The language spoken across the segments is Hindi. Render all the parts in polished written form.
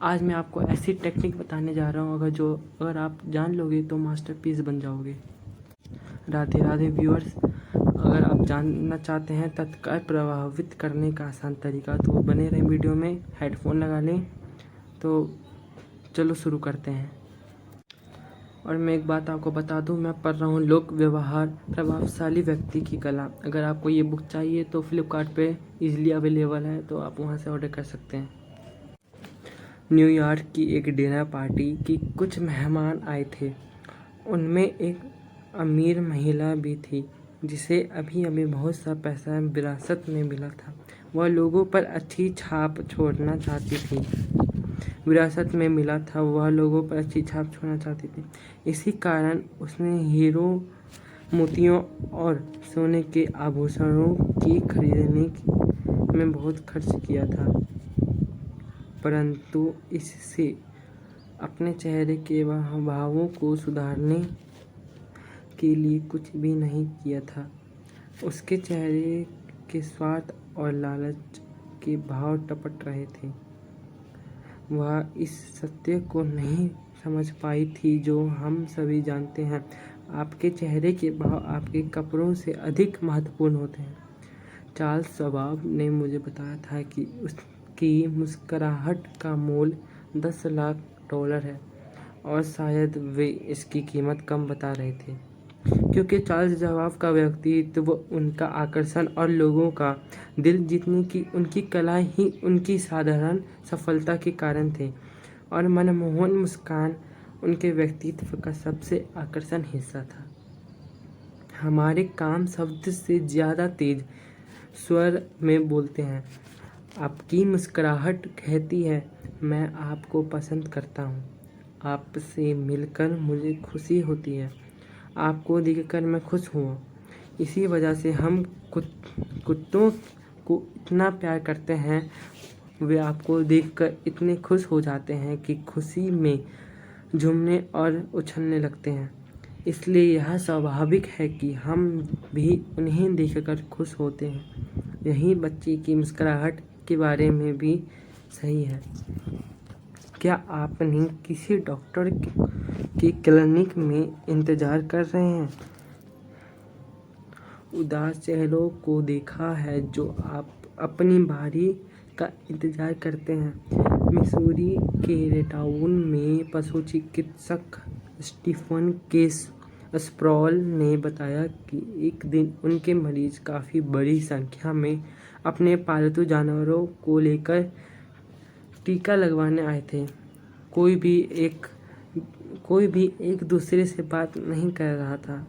आज मैं आपको ऐसी टेक्निक बताने जा रहा हूँ अगर आप जान लोगे तो मास्टरपीस बन जाओगे। राधे राधे व्यूअर्स, अगर आप जानना चाहते हैं तत्काल प्रभावित करने का आसान तरीका तो बने रहें वीडियो में, हेडफोन लगा लें। तो चलो शुरू करते हैं। और मैं एक बात आपको बता दूं, मैं पढ़ रहा हूं लोक व्यवहार प्रभावशाली व्यक्ति की कला। अगर आपको ये बुक चाहिए तो फ्लिपकार्ट पे इजीली अवेलेबल है, तो आप वहां से ऑर्डर कर सकते हैं। न्यूयॉर्क की एक डिनर पार्टी की कुछ मेहमान आए थे। उनमें एक अमीर महिला भी थी जिसे अभी अभी बहुत सा पैसा विरासत में मिला था। वह लोगों पर अच्छी छाप छोड़ना चाहती थी। विरासत में मिला था, वह लोगों पर अच्छी छाप छोड़ना चाहती थी। इसी कारण उसने हीरो, मोतियों और सोने के आभूषणों की खरीदने में बहुत खर्च किया था, परंतु इससे अपने चेहरे के भावों को सुधारने के लिए कुछ भी नहीं किया था। उसके चेहरे के स्वार्थ और लालच के भाव टपट रहे थे। वह इस सत्य को नहीं समझ पाई थी जो हम सभी जानते हैं, आपके चेहरे के भाव आपके कपड़ों से अधिक महत्वपूर्ण होते हैं। चार्ल्स शवाब ने मुझे बताया था कि उसकी मुस्कुराहट का मूल्य 10 लाख डॉलर है, और शायद वे इसकी कीमत कम बता रहे थे, क्योंकि चार्ल्स शवाब का व्यक्तित्व, उनका आकर्षण और लोगों का दिल जीतने की उनकी कला ही उनकी साधारण सफलता के कारण थे, और मनमोहन मुस्कान उनके व्यक्तित्व का सबसे आकर्षण हिस्सा था। हमारे काम शब्द से ज़्यादा तेज स्वर में बोलते हैं। आपकी मुस्कुराहट कहती है, मैं आपको पसंद करता हूँ, आपसे मिलकर मुझे खुशी होती है, आपको देखकर मैं खुश हूँ। इसी वजह से हम कुत्तों को इतना प्यार करते हैं। वे आपको देखकर इतने खुश हो जाते हैं कि खुशी में झूमने और उछलने लगते हैं। इसलिए यह स्वाभाविक है कि हम भी उन्हें देखकर खुश होते हैं। यही बच्चे की मुस्कुराहट के बारे में भी सही है। क्या आपने किसी डॉक्टर के क्लिनिक में इंतजार कर रहे हैं उदास चेहरों को देखा है जो आप अपनी बारी का इंतजार करते हैं? मिसूरी के रेटाउन में पशु चिकित्सक स्टीफन के स्प्रॉल ने बताया कि एक दिन उनके मरीज काफ़ी बड़ी संख्या में अपने पालतू जानवरों को लेकर टीका लगवाने आए थे। कोई भी एक दूसरे से बात नहीं कर रहा था,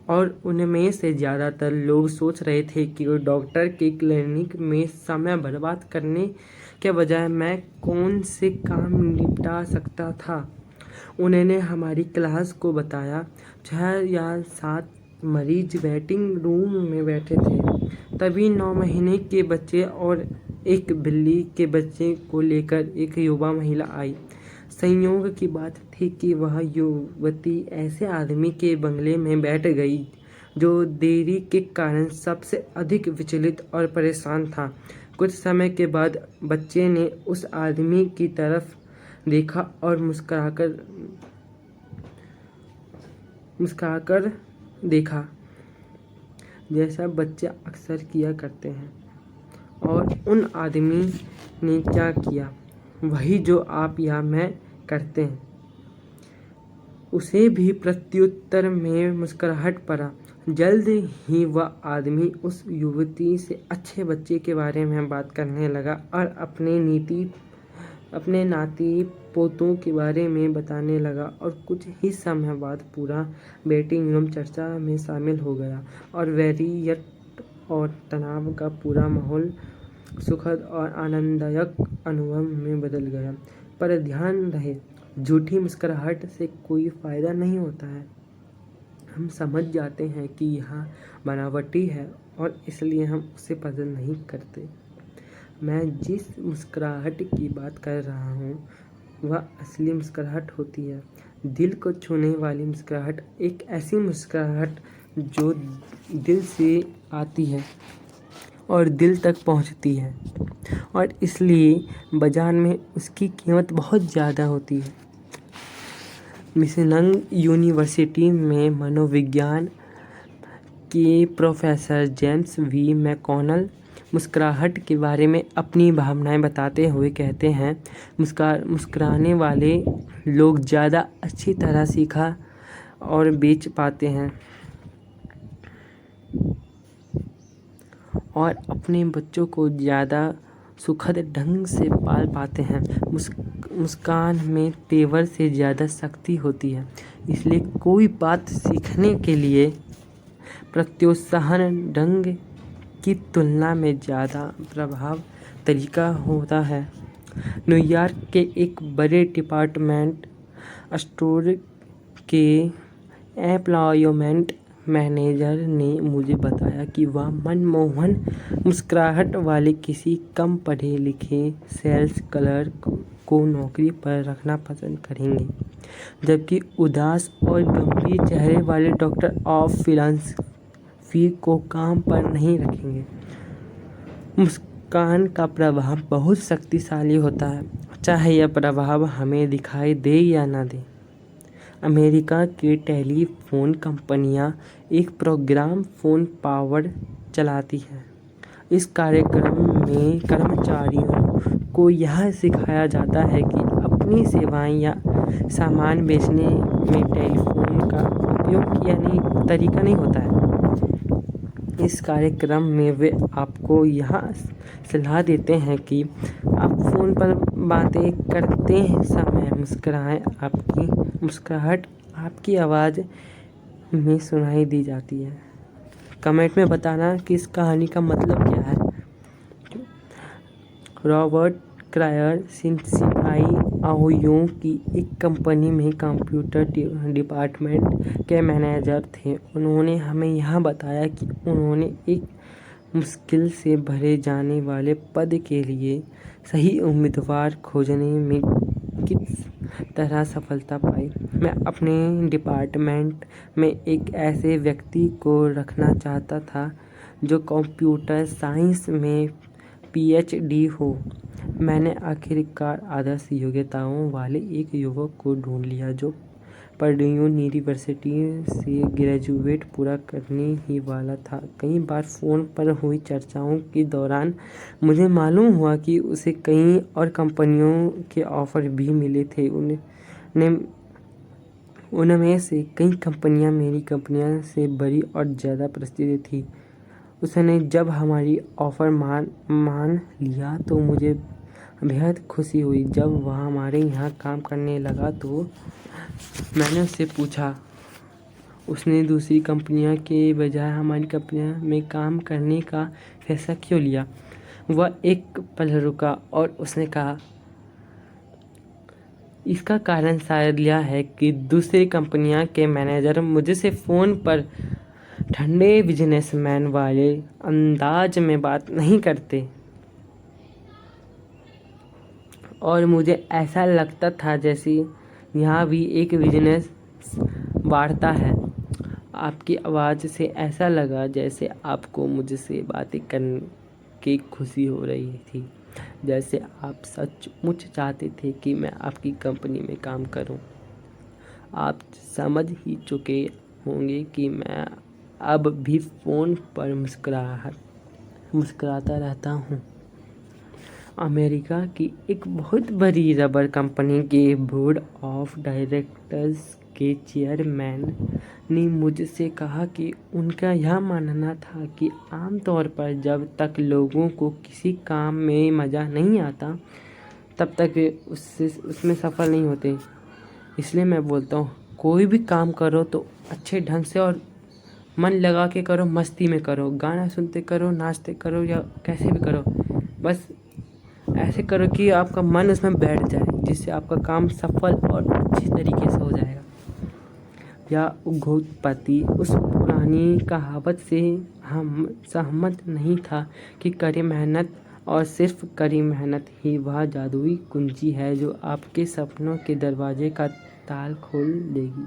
और उनमें से ज़्यादातर लोग सोच रहे थे कि डॉक्टर के क्लिनिक में समय बर्बाद करने के बजाय मैं कौन से काम निपटा सकता था। उन्होंने हमारी क्लास को बताया, 6 या 7 मरीज वेटिंग रूम में बैठे थे। तभी 9 महीने के बच्चे और एक बिल्ली के बच्चे को लेकर एक युवा महिला आई। संयोग की बात थी कि वह युवती ऐसे आदमी के बंगले में बैठ गई जो देरी के कारण सबसे अधिक विचलित और परेशान था। कुछ समय के बाद बच्चे ने उस आदमी की तरफ देखा और मुस्कुराकर देखा, जैसा बच्चे अक्सर किया करते हैं। और उन आदमी ने क्या किया, वही जो आप या मैं करते हैं। उसे भी प्रत्युत्तर में मुस्कुराहट पड़ा। जल्द ही वह आदमी उस युवती से अच्छे बच्चे के बारे में बात करने लगा और अपने नाती पोतों के बारे में बताने लगा, और कुछ ही समय बाद पूरा वेटिंग रूम चर्चा में शामिल हो गया, और वैरियत और तनाव का पूरा माहौल सुखद और आनंददायक अनुभव में बदल गया। पर ध्यान रहे, झूठी मुस्कुराहट से कोई फ़ायदा नहीं होता है। हम समझ जाते हैं कि यह बनावटी है और इसलिए हम उसे पसंद नहीं करते। मैं जिस मुस्कुराहट की बात कर रहा हूँ वह असली मुस्कुराहट होती है। दिल को छूने वाली मुस्कुराहट एक ऐसी मुस्कुराहट जो दिल से आती है और दिल तक पहुंचती है और इसलिए बाजार में उसकी कीमत बहुत ज़्यादा होती है। मिशिगन यूनिवर्सिटी में मनोविज्ञान के प्रोफेसर जेम्स वी मैककॉनल मुस्कुराहट के बारे में अपनी भावनाएं बताते हुए कहते हैं, मुस्कुराने वाले लोग ज़्यादा अच्छी तरह सीखा और बेच पाते हैं और अपने बच्चों को ज़्यादा सुखद ढंग से पाल पाते हैं। मुस्कान में तेवर से ज़्यादा शक्ति होती है, इसलिए कोई बात सीखने के लिए प्रोत्साहन ढंग की तुलना में ज़्यादा प्रभावी तरीका होता है। न्यूयॉर्क के एक बड़े डिपार्टमेंट स्टोर के एम्प्लॉयमेंट मैनेजर ने मुझे बताया कि वह मनमोहन मुस्कुराहट वाले किसी कम पढ़े लिखे सेल्स क्लर्क को नौकरी पर रखना पसंद करेंगे, जबकि उदास और गंभीर चेहरे वाले डॉक्टर ऑफ फिलॉसफी को काम पर नहीं रखेंगे। मुस्कान का प्रभाव बहुत शक्तिशाली होता है, चाहे यह प्रभाव हमें दिखाई दे या ना दे। अमेरिका की टेलीफोन कंपनियां एक प्रोग्राम फोन पावर चलाती हैं। इस कार्यक्रम में कर्मचारियों को यह सिखाया जाता है कि अपनी सेवाएं या सामान बेचने में टेलीफोन का उपयोग किया तरीका नहीं होता है। इस कार्यक्रम में वे आपको यह सलाह देते हैं कि आप फ़ोन पर बातें करते समय मुस्कुराएं। आपकी मुस्कुराहट आपकी आवाज़ में सुनाई दी जाती है। कमेंट में बताना कि इस कहानी का मतलब क्या है। रॉबर्ट क्रायर सिंसिनाई ओहियो की एक कंपनी में कंप्यूटर डिपार्टमेंट के मैनेजर थे। उन्होंने हमें यह बताया कि उन्होंने एक मुश्किल से भरे जाने वाले पद के लिए सही उम्मीदवार खोजने में किस तरह सफलता पाई। मैं अपने डिपार्टमेंट में एक ऐसे व्यक्ति को रखना चाहता था जो कंप्यूटर साइंस में PhD हो। मैंने आखिरकार आदर्श योग्यताओं वाले एक युवक को ढूंढ लिया जो पर्ड्यू यूनिवर्सिटी से ग्रेजुएट पूरा करने ही वाला था। कई बार फ़ोन पर हुई चर्चाओं के दौरान मुझे मालूम हुआ कि उसे कई और कंपनियों के ऑफ़र भी मिले थे। उनमें से कई कंपनियां मेरी कंपनियों से बड़ी और ज़्यादा प्रसिद्ध थी। उसने जब हमारी ऑफ़र मान लिया तो मुझे बेहद खुशी हुई। जब वह हमारे यहाँ काम करने लगा तो मैंने उससे पूछा, उसने दूसरी कंपनियों के बजाय हमारी कंपनियों में काम करने का फैसला क्यों लिया। वह एक पल रुका और उसने कहा, इसका कारण शायद यह है कि दूसरी कंपनियों के मैनेजर मुझसे फ़ोन पर ठंडे बिजनेसमैन वाले अंदाज में बात नहीं करते और मुझे ऐसा लगता था जैसे यहाँ भी एक बिजनेस वार्ता है। आपकी आवाज़ से ऐसा लगा जैसे आपको मुझसे बातें करने की खुशी हो रही थी, जैसे आप सचमुच चाहते थे कि मैं आपकी कंपनी में काम करूं। आप समझ ही चुके होंगे कि मैं अब भी फ़ोन पर मुस्कुराता रहता हूं। अमेरिका की एक बहुत बड़ी रबर कंपनी के बोर्ड ऑफ डायरेक्टर्स के चेयरमैन ने मुझसे कहा कि उनका यह मानना था कि आमतौर पर जब तक लोगों को किसी काम में मज़ा नहीं आता तब तक वे उसमें सफल नहीं होते। इसलिए मैं बोलता हूँ, कोई भी काम करो तो अच्छे ढंग से और मन लगा के करो, मस्ती में करो, गाना सुनते करो, नाचते करो या कैसे भी करो। बस ऐसे करो कि आपका मन उसमें बैठ जाए, जिससे आपका काम सफल और अच्छी तरीके से हो जाएगा। या उद्योगपति उस पुरानी कहावत से हम सहमत नहीं था कि कड़ी मेहनत और सिर्फ कड़ी मेहनत ही वह जादुई कुंजी है जो आपके सपनों के दरवाजे का ताला खोल देगी।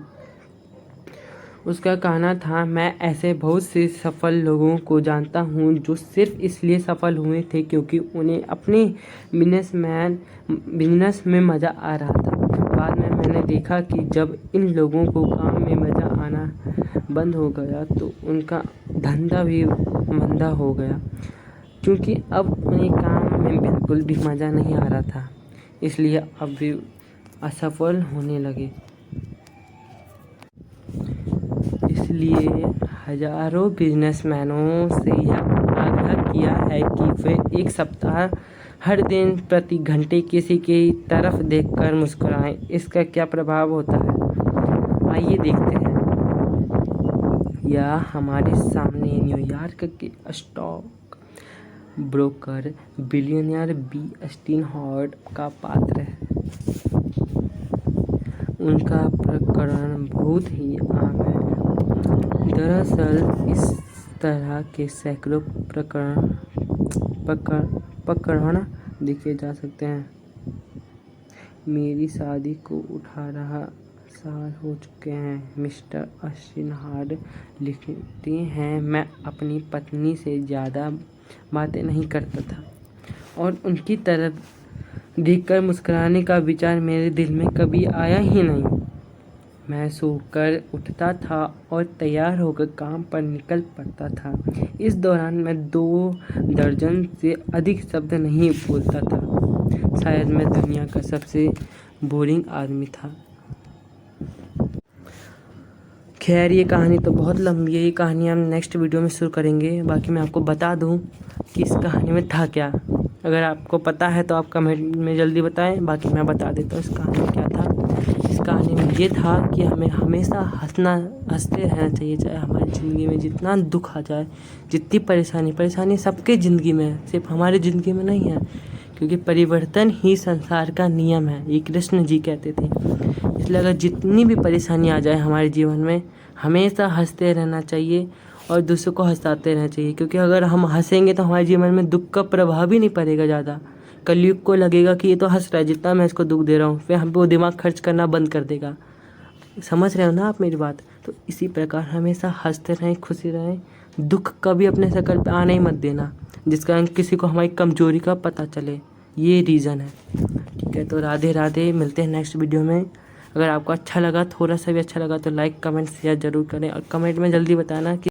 उसका कहना था, मैं ऐसे बहुत से सफल लोगों को जानता हूँ जो सिर्फ इसलिए सफल हुए थे क्योंकि उन्हें अपने बिजनेस में मज़ा आ रहा था। बाद में मैंने देखा कि जब इन लोगों को काम में मज़ा आना बंद हो गया तो उनका धंधा भी मंदा हो गया, क्योंकि अब उन्हें काम में बिल्कुल भी मज़ा नहीं आ रहा था, इसलिए अब भी असफल होने लगे। इसलिए हजारों बिजनेसमैनों से यह आग्रह किया है कि वे एक सप्ताह हर दिन प्रति घंटे किसी की तरफ देखकर मुस्कुराएं। इसका क्या प्रभाव होता है, आइए देखते हैं। यह हमारे सामने न्यूयॉर्क के स्टॉक ब्रोकर बिलियनियर बी स्टीनहॉर्ट का पात्र है। उनका प्रकरण बहुत ही आम है। दरअसल इस तरह के सैकड़ों प्रकरण देखे जा सकते हैं। मेरी शादी को 18 साल हो चुके हैं, मिस्टर स्टीनहॉर्ट लिखते हैं। मैं अपनी पत्नी से ज़्यादा बातें नहीं करता था और उनकी तरफ देखकर मुस्कुराने का विचार मेरे दिल में कभी आया ही नहीं। मैं सोकर उठता था और तैयार होकर काम पर निकल पड़ता था। इस दौरान मैं 2 दर्जन से अधिक शब्द नहीं बोलता था। शायद मैं दुनिया का सबसे बोरिंग आदमी था। खैर, ये कहानी तो बहुत लंबी है। ये कहानी हम नेक्स्ट वीडियो में शुरू करेंगे। बाकी मैं आपको बता दूं कि इस कहानी में था क्या। अगर आपको पता है तो आप कमेंट में जल्दी बताएं, बाकी मैं बता देता हूँ इस कहानी में क्या था। इस कहानी में ये था कि हमें हमेशा हंसते रहना चाहिए, चाहे हमारी ज़िंदगी में जितना दुख आ जाए, जितनी परेशानी सबके ज़िंदगी में है, सिर्फ हमारी ज़िंदगी में नहीं है, क्योंकि परिवर्तन ही संसार का नियम है, ये कृष्ण जी कहते थे। इसलिए अगर जितनी भी परेशानी आ जाए हमारे जीवन में, हमेशा हंसते रहना चाहिए और दूसरों को हंसाते रहना चाहिए, क्योंकि अगर हम हंसेंगे तो हमारे जीवन में दुख का प्रभाव भी नहीं पड़ेगा ज़्यादा। कलयुग को लगेगा कि ये तो हंस रहा है, जितना मैं इसको दुख दे रहा हूँ, फिर हम पे वो दिमाग खर्च करना बंद कर देगा। समझ रहे हो ना आप मेरी बात? तो इसी प्रकार हमेशा हंसते रहें, खुशी रहें, दुख कभी अपने शकल पे आने ही मत देना, जिस कारण किसी को हमारी कमजोरी का पता चले। ये रीज़न है। ठीक है, तो राधे राधे, मिलते हैं नेक्स्ट वीडियो में। अगर आपको अच्छा लगा, थोड़ा सा भी अच्छा लगा, तो लाइक कमेंट शेयर ज़रूर करें और कमेंट में जल्दी बताना कि